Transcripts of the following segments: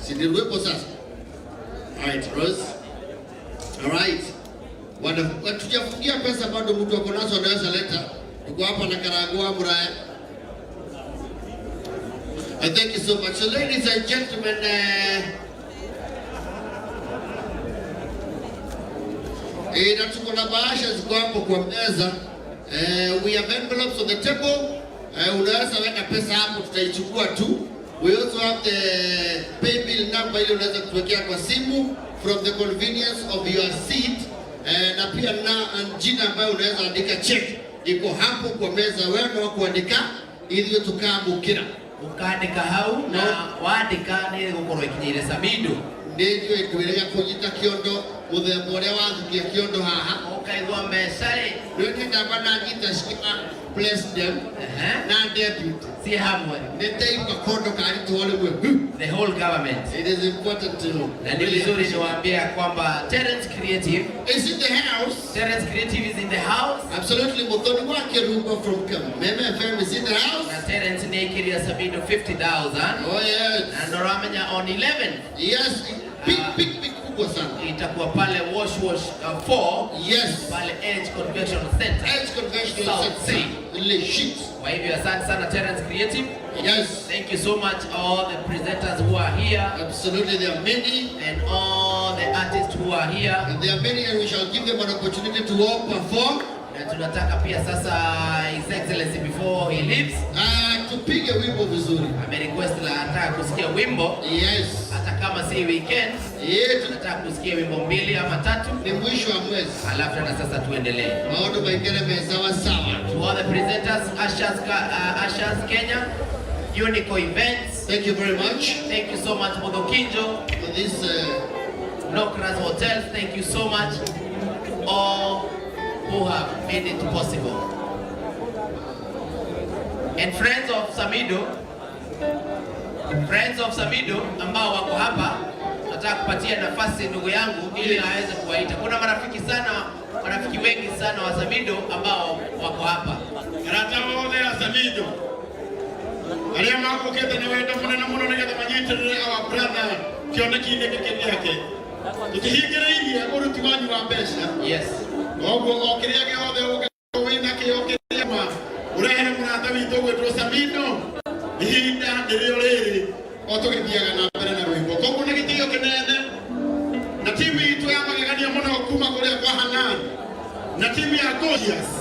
Sindiruwepo sasa. Alright, Rose. Alright. Tujafungia pesa bado mtu wako nazo anaweza leta. Tuko hapa na Karagua Muraya. I thank you so much. So ladies and gentlemen, na tuko na bahasha ziko hapo kwa meza. We have envelopes on the table. Unaweza weka pesa hapo tutaichukua tu. We also have the pay bill number ile unaweza kutuwekea kwa simu from the convenience of your seat. Na pia na jina ambayo unaweza andika check iko hapo kwa meza. Wewe wa kuandika ili tukamukira. Ukandika hau na waandika ni gukorwo ikinyire Samidoh. Ndio ikwirega kunyita kiondo muthemba uria wathukia kiondo haha. Ukaigwa mbeca ri. Ndio ndamba na ngita shika president na deputy. Si hamwe. Nitaipa kondo kali tuone mwe. The whole government. It is important to know. Na ni vizuri niwaambia kwamba Terence Creative is in the house. Terence Creative is in the house. Absolutely. Muthoni wake Rugo from Meme FM is in the house. Na Terence nekiria Samidoh 50,000. Oh yes. And Noramenya on 11. Yes. Big kubwa sana. Itakuwa pale wash 4. Yes. Pale Edge Convention Center. Edge Convention Center. Ile shit. Kwa hivyo asante sana Terence Creative. Yes. Thank you so much all the presenters who are here. Absolutely, there are many. And all the artists who are here. And there are many, and we shall give them an opportunity to all perform. Na tunataka pia sasa His Excellency before he leaves. Tupige wimbo vizuri. Amerequest la ataka kusikia wimbo. Yes. Hata kama si weekend. Yeah. Tunataka kusikia wimbo 2 ama 3. Ni mwisho wa mwezi. Alafu na sasa tuendelee. Maono maikere mesawa sawa. To all the presenters, Ushers Kenya, Unico Events. Thank you very much. Thank you so much Modokinjo for this Nokras Hotels. Thank you so much all who have made it possible. And friends of Samidoh ambao wako hapa, nataka kupatia nafasi ndugu yangu ili naweze kuwaita. Kuna marafiki wengi sana wa Samidoh ambao wako hapa. Karata wothe ya Samidoh. Aria makukete na wenda muno nigetha manyitirire our brother kioneki-ini giki giake. Tukihingiriirie uruti wanyu wa mbeca. Yes. Oguo okiria giothe wina kiokiria ma urehere murata witu gwitwo Samidoh. Ihinda ndirio riri otugithiaga na mbere na rwimbo. Koguo ni gitio kinene na timu itu ya magegania muno kuma kuria kwa Hanan na timu ya Goliath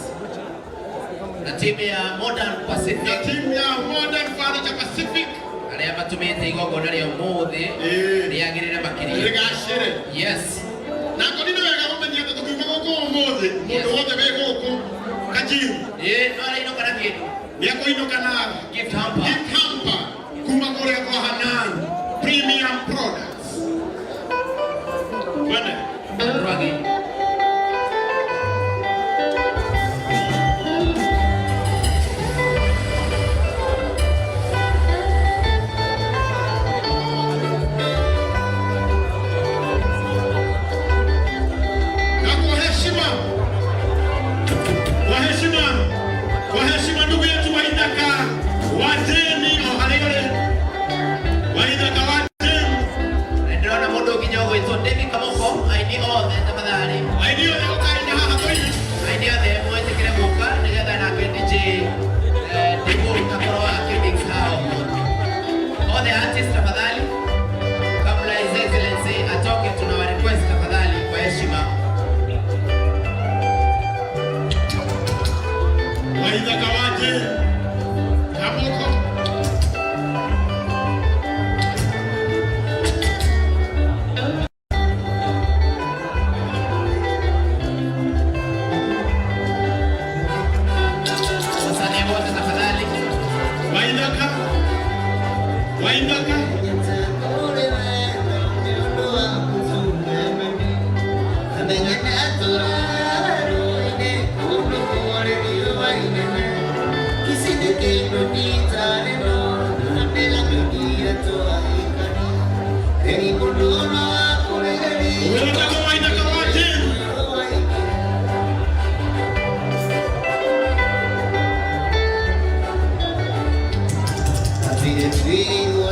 na timu ya Modern Pacific. Na timu ya Modern Pacific. Aria matumite igongona rio muthi riagirire makiria. Rigacire. Yes. Na ngorino wega gumenya ati tukiuma guku umuthi mundu wothe wi guku kajiru. No arainoka na kindu. Niakuinuka na gift hamper kuma kuria kwa Hanan Premium Products. Bwana Rwagi. Waheshima ndugu yetu Waithaka Wateni oharigore Waithaka Wateni ndona mundu kinyogo ito David Kamoko aini othe tafadhali aini othe ukaina haha kwini aini othe mwetekere muka nigetha na DJ Dibu takoro akiding hao all the artists tafadhali kabla His Excellency atoke tuna request tafadhali kwa heshima Waithaka Wateni Kamoko Happy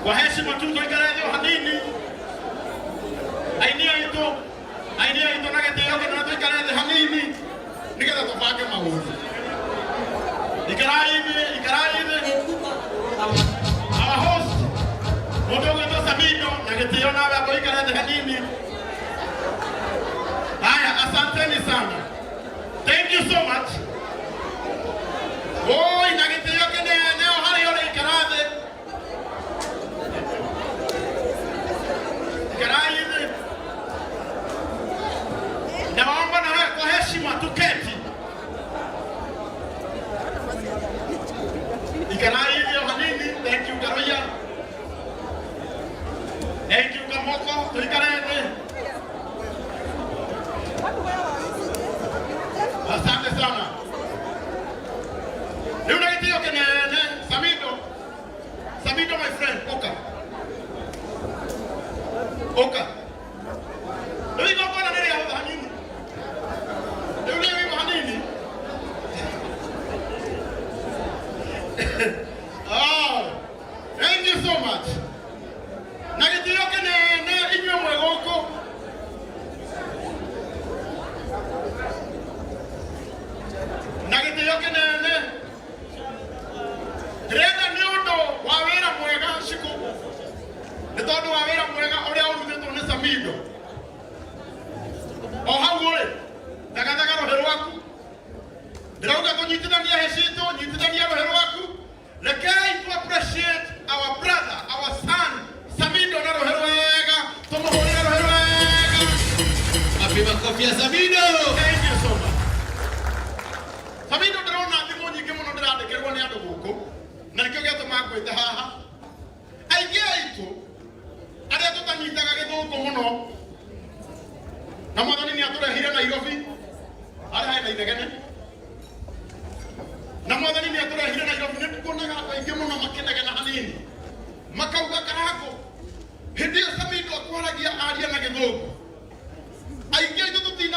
Kwa heshima tu tuikarathio hanini. Ainia ito nageteo na tuikarathio hanini. Nigetha tubange maundu. Ikaraithe. Our host, Mudogo to Samidoh, nageteo na hapo ikarathio hanini. Haya, asanteni sana. Thank you so much. Oi, nageteo kene neo hali yole ikarathio. Naomba na kwa heshima tuketi. Ikarai hiyo hanini, thank you Karoya. Thank you Kamoko, tuikarete. Asante sana. Leo naitio kene Samidoh my friend, Oka. Leo iko bwana ndio hapo hanini. Oh, thank you so much. Nagetio kene inyo mwegoko. Nagetio kene Rega nyondo wawera mwega shiko. Nitondo wawera mwega ore uruthetwo ni Samidoh. O hagore. Daga rohero waku. Ndĩrauga kũnyitithania hecito, nyitithania rohero waku. Rekei to appreciate our brother, our son, Samidoh na rohero wega. Tumuhũrĩre rohero wega. Happy makofi ya Samidoh. Thank you so much. Samidoh ndĩrona thimũ nyingĩ mũno ndĩrandĩkĩrwo nĩ andũ gũkũ. Na nĩkĩo gĩatũma ngwĩte haha. Aingĩ aitũ arĩa tũtanyitaga gĩthũngũ mũno. Na mwathani nĩ atũrehire Nairobi. Arĩa hena inegene. na mwathani nĩ atũrehire Nairobi. Nĩ tukuonaga andũ aingĩ mũno makenaga na hanini makauga Karago. Hĩndĩ ĩyo Samidoh akwaragia aria na Gĩthũngũ